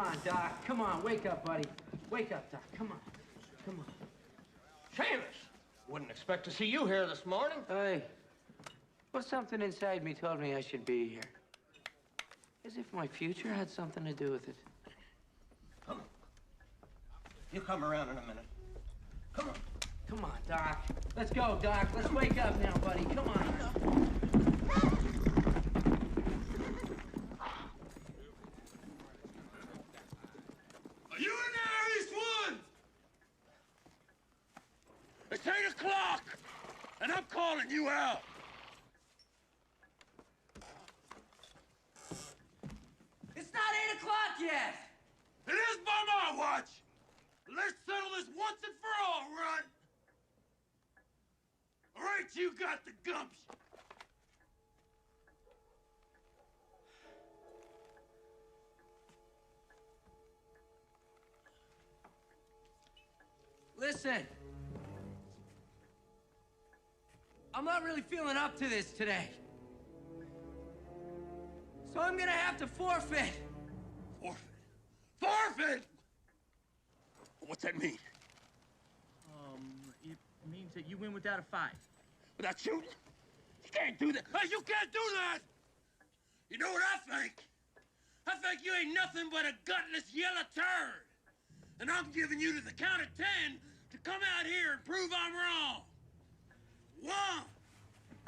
on, Doc. Come on, wake up, buddy. Wake up, Doc. Come on. Come on. Seamus! Wouldn't expect to see you here this morning. Hey. Well, something inside me told me I should be here. As if my future had something to do with it. Come on. You come around in a minute. Come on. Come on, Doc. Let's go, Doc. Let's wake up now, buddy. Come on. Are you in there, Eastwood? It's 8 o'clock, and I'm calling you out. It's not 8 o'clock yet. It is by my watch. Let's settle this once and for all, Run. All right, you got the gumption. Listen. I'm not really feeling up to this today. So I'm gonna have to forfeit. Forfeit? Forfeit? What's that mean? It means that you win without a fight. Without shooting? You can't do that. Hey, you can't do that! You know what I think? I think you ain't nothing but a gutless yellow turd. And I'm giving you to the count of 10 to come out here and prove I'm wrong. 1.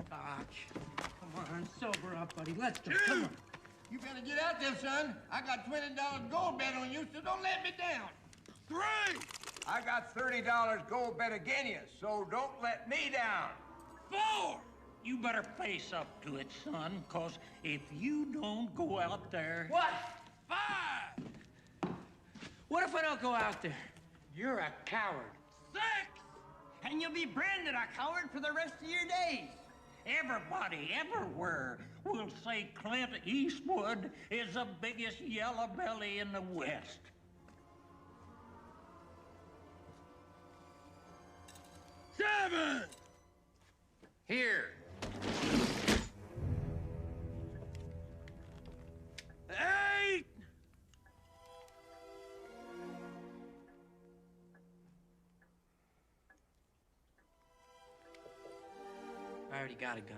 Doc, come on, sober up, buddy. Let's go. 2. Come on. You better get out there, son. I got $20 gold bet on you, so don't let me down. 3. I got $30 gold bet against you, so don't let me down. 4. You better face up to it, son, because if you don't go out there... What? 5. What if I don't go out there? You're a coward. 6. And you'll be branded a coward for the rest of your days. Everybody, everywhere, will say Clint Eastwood is the biggest yellow belly in the West. 7. Here. 8. I already got a gun.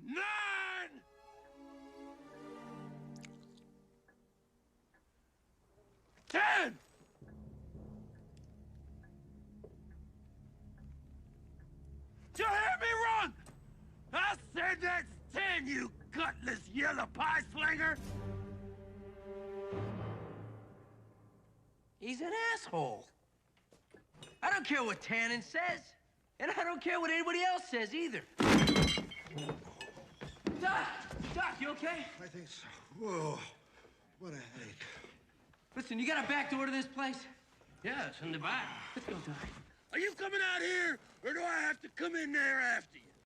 9. 10. Did you hear me, Run? I said that's 10, you gutless yellow pie slinger. He's an asshole. I don't care what Tannen says. And I don't care what anybody else says either. Doc! Doc, you okay? I think so. Whoa, what a headache. Listen, you got a back door to this place? Yeah, it's in the back. Let's go, Doc. Are you coming out here, or do I have to come in there after you?